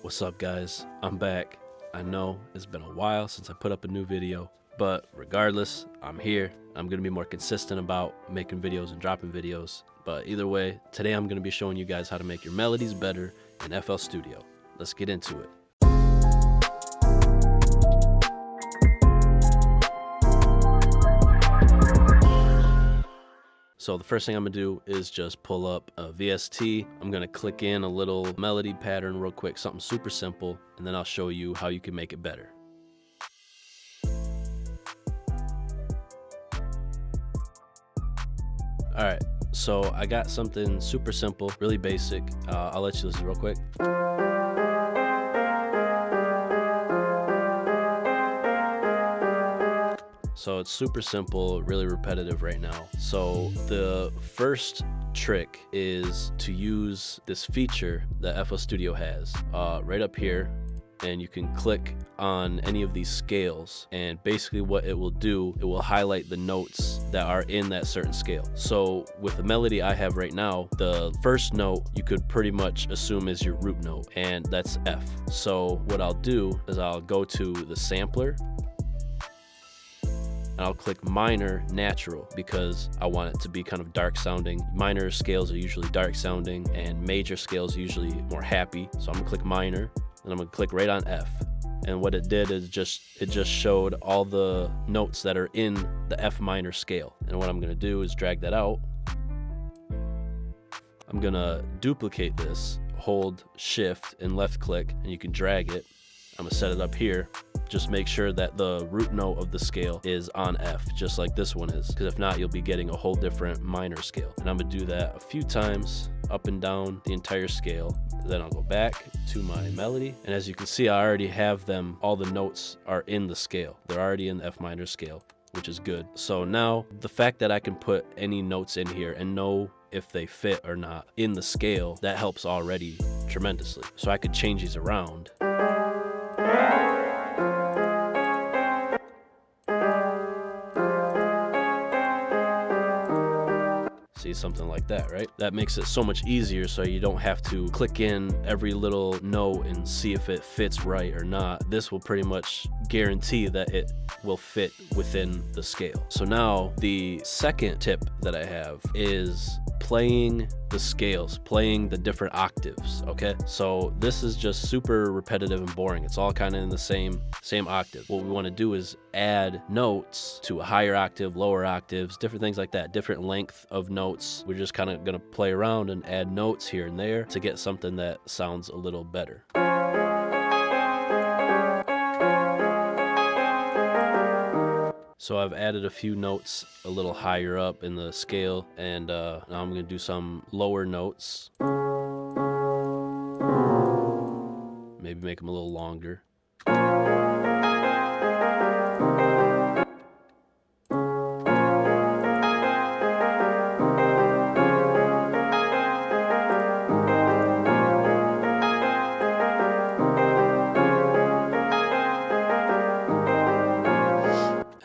What's up, guys? I'm back. I know it's been a while since I put up a new video, but regardless, I'm here. I'm gonna be more consistent about making videos and dropping videos. But either way, today I'm gonna be showing you guys how to make your melodies better in FL Studio. Let's get into it. So the first thing I'm gonna do is just pull up a VST. I'm gonna click in a little melody pattern real quick, something super simple, and then I'll show you how you can make it better. All right, so I got something super simple, really basic. I'll let you listen real quick. So it's super simple, really repetitive right now. So the first trick is to use this feature that FL Studio has right up here, and you can click on any of these scales, and basically what it will do, it will highlight the notes that are in that certain scale. So with the melody I have right now, the first note you could pretty much assume is your root note, and that's F. So what I'll do is I'll go to the sampler, and I'll click minor natural because I want it to be kind of dark sounding. Minor scales are usually dark sounding and major scales are usually more happy. So I'm gonna click minor and I'm gonna click right on F. And what it did is it just showed all the notes that are in the F minor scale. And what I'm gonna do is drag that out. I'm gonna duplicate this, hold shift and left click, and you can drag it. I'm gonna set it up here. Just make sure that the root note of the scale is on F, just like this one is, because if not, you'll be getting a whole different minor scale. And I'm gonna do that a few times, up and down the entire scale. Then I'll go back to my melody, and as you can see, I already have them, all the notes are in the scale. They're already in the F minor scale, which is good. So now, the fact that I can put any notes in here and know if they fit or not in the scale, that helps already tremendously. So I could change these around. See, something like that, right? That makes it so much easier, so you don't have to click in every little note and see if it fits right or not. This will pretty much guarantee that it will fit within the scale. So now the second tip that I have is playing the scales, playing the different octaves, okay? So this is just super repetitive and boring. It's all kind of in the same octave. What we want to do is add notes to a higher octave, lower octaves, different things like that, different length of notes. We're just kind of going to play around and add notes here and there to get something that sounds a little better. So I've added a few notes a little higher up in the scale, and now I'm gonna do some lower notes. Maybe make them a little longer.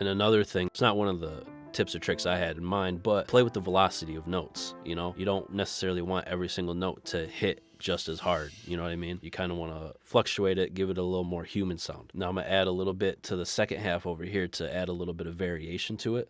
And another thing, it's not one of the tips or tricks I had in mind, but play with the velocity of notes. You know, you don't necessarily want every single note to hit just as hard. You know what I mean? You kind of want to fluctuate it, give it a little more human sound. Now I'm gonna add a little bit to the second half over here to add a little bit of variation to it.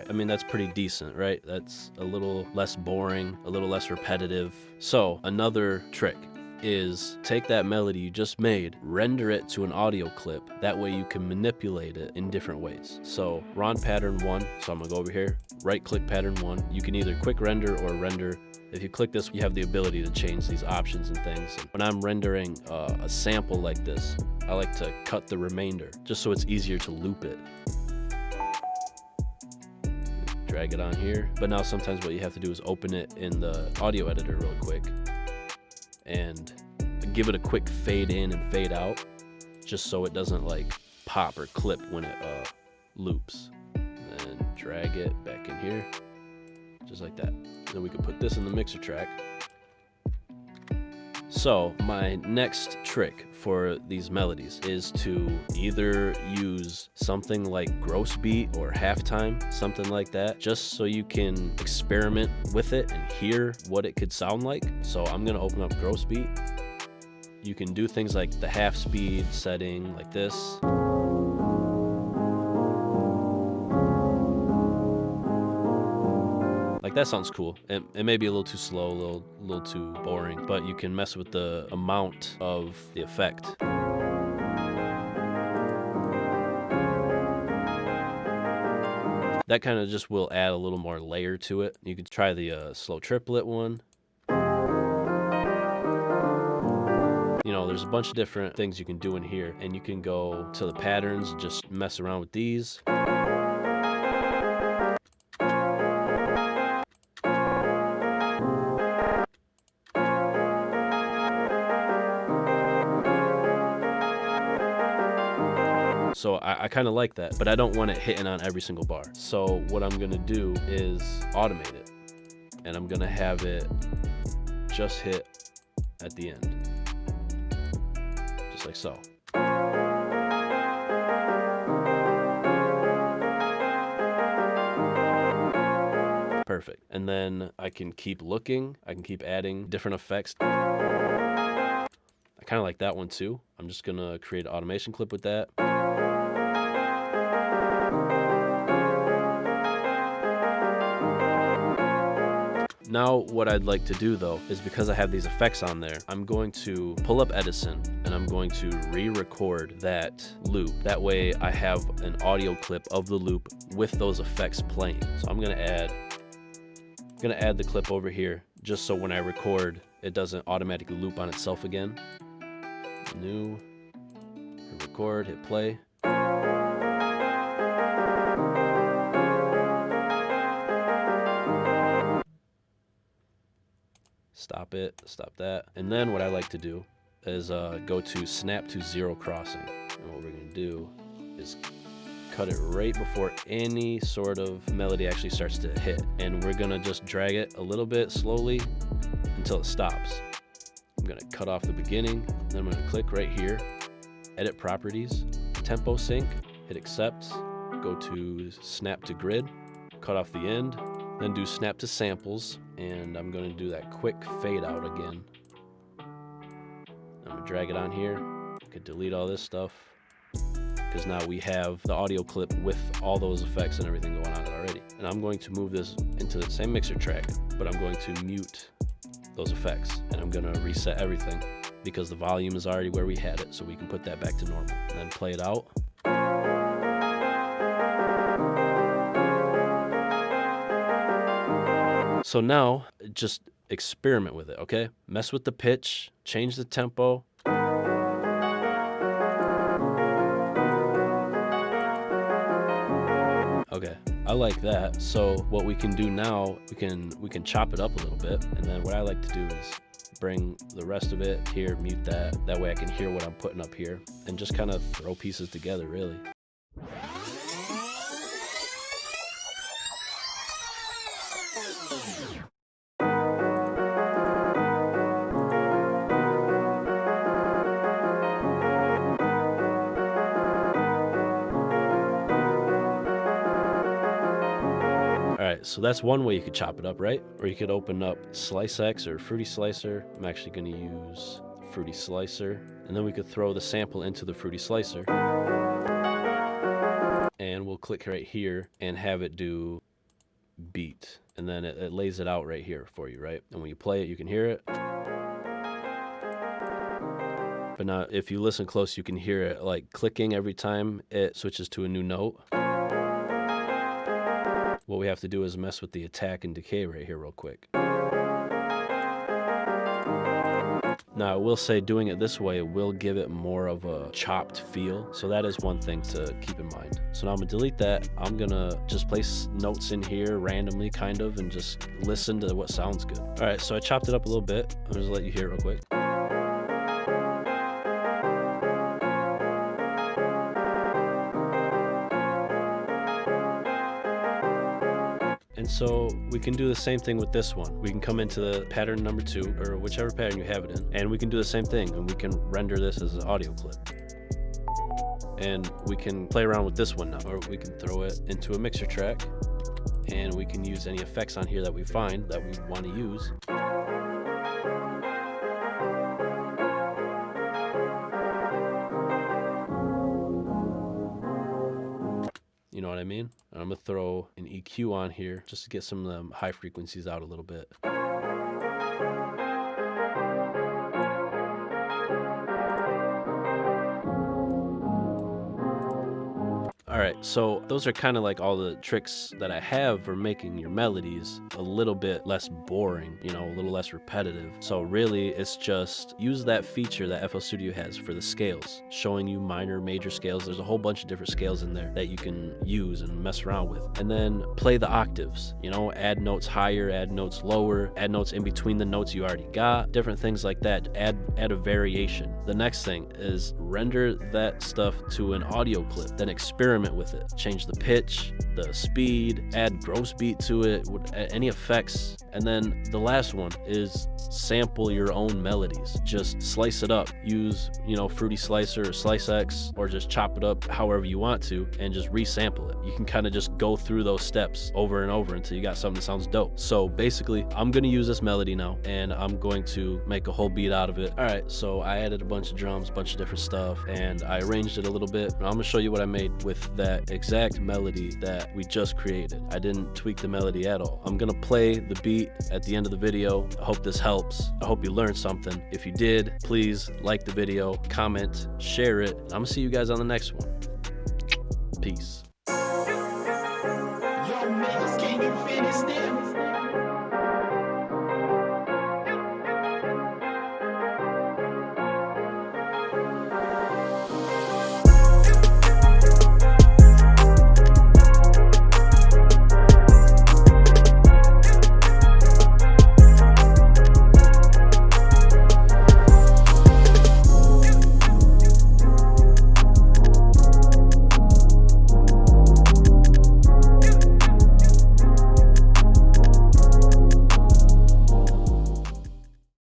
I mean, that's pretty decent, right? That's a little less boring, a little less repetitive. So another trick is take that melody you just made, render it to an audio clip. That way you can manipulate it in different ways. So we're on pattern 1, so I'm gonna go over here, right click pattern 1. You can either quick render or render. If you click this, you have the ability to change these options and things. And when I'm rendering a sample like this, I like to cut the remainder just so it's easier to loop it. Drag it on here. But now sometimes what you have to do is open it in the audio editor real quick and give it a quick fade in and fade out, just so it doesn't like pop or clip when it loops. And then drag it back in here, just like that. Then we can put this in the mixer track. So my next trick for these melodies is to either use something like gross beat or halftime, something like that, just so you can experiment with it and hear what it could sound like. So I'm gonna open up gross beat. You can do things like the half speed setting like this. Like that sounds cool. It may be a little too slow, a little too boring, but you can mess with the amount of the effect. That kind of just will add a little more layer to it. You could try the slow triplet one. You know, there's a bunch of different things you can do in here, and you can go to the patterns, just mess around with these. So I kind of like that, but I don't want it hitting on every single bar. So what I'm gonna do is automate it, and I'm gonna have it just hit at the end, just like so. Perfect. And then I can keep looking, I can keep adding different effects. I kind of like that one too. I'm just gonna create an automation clip with that. Now what I'd like to do though is, because I have these effects on there, I'm going to pull up Edison and I'm going to re-record that loop. That way I have an audio clip of the loop with those effects playing. So I'm gonna add the clip over here, just so when I record, it doesn't automatically loop on itself again. New, record, hit play. Stop it, stop that. And then what I like to do is go to snap to zero crossing. And what we're gonna do is cut it right before any sort of melody actually starts to hit. And we're gonna just drag it a little bit slowly until it stops. I'm gonna cut off the beginning, then I'm gonna click right here, edit properties, tempo sync, hit accept, go to snap to grid, cut off the end, then do snap to samples, and I'm gonna do that quick fade out again. I'm gonna drag it on here. I could delete all this stuff, because now we have the audio clip with all those effects and everything going on it already. And I'm going to move this into the same mixer track, but I'm going to mute those effects, and I'm gonna reset everything because the volume is already where we had it, so we can put that back to normal and then play it out. So now just experiment with it, okay? Mess with the pitch, change the tempo. Okay, I like that. So what we can do now, we can chop it up a little bit, and then what I like to do is bring the rest of it here, mute that. That way I can hear what I'm putting up here, and just kind of throw pieces together, really. Alright, so that's one way you could chop it up, right? Or you could open up Slice X or Fruity Slicer. I'm actually going to use Fruity Slicer. And then we could throw the sample into the Fruity Slicer. And we'll click right here and have it do beat. And then it lays it out right here for you, right? And when you play it, you can hear it. But now if you listen close, you can hear it like clicking every time it switches to a new note. What we have to do is mess with the attack and decay right here real quick. Now, I will say doing it this way will give it more of a chopped feel. So that is one thing to keep in mind. So now I'm gonna delete that. I'm gonna just place notes in here randomly, kind of, and just listen to what sounds good. All right, so I chopped it up a little bit. I'm just let you hear it real quick. And And so we can do the same thing with this one. We can come into the pattern number 2, or whichever pattern you have it in, and we can do the same thing, and we can render this as an audio clip. And we can play around with this one now, or we can throw it into a mixer track, and we can use any effects on here that we find that we want to use. You know what I mean? And I'm gonna throw an EQ on here just to get some of them high frequencies out a little bit. All right, so those are kind of like all the tricks that I have for making your melodies a little bit less boring, you know, a little less repetitive. So really, it's just use that feature that FL Studio has for the scales, showing you minor, major scales. There's a whole bunch of different scales in there that you can use and mess around with. And then play the octaves, you know, add notes higher, add notes lower, add notes in between the notes you already got, different things like that. Add a variation. The next thing is render that stuff to an audio clip, then experiment with it. Change the pitch, the speed, add gross beat to it, any effects. And then the last one is sample your own melodies. Just slice it up. Use, you know, Fruity Slicer or Slice X, or just chop it up however you want to and just resample it. You can kind of just go through those steps over and over until you got something that sounds dope. So basically, I'm gonna use this melody now and I'm going to make a whole beat out of it. All right, so I added a bunch of drums, a bunch of different stuff, and I arranged it a little bit. I'm gonna show you what I made with that exact melody that we just created. I didn't tweak the melody at all. I'm gonna play the beat at the end of the video. I hope this helps. I hope you learned something. If you did, please like the video, comment, share it. I'm gonna see you guys on the next one. Peace. Yo, niggas, can you finish this?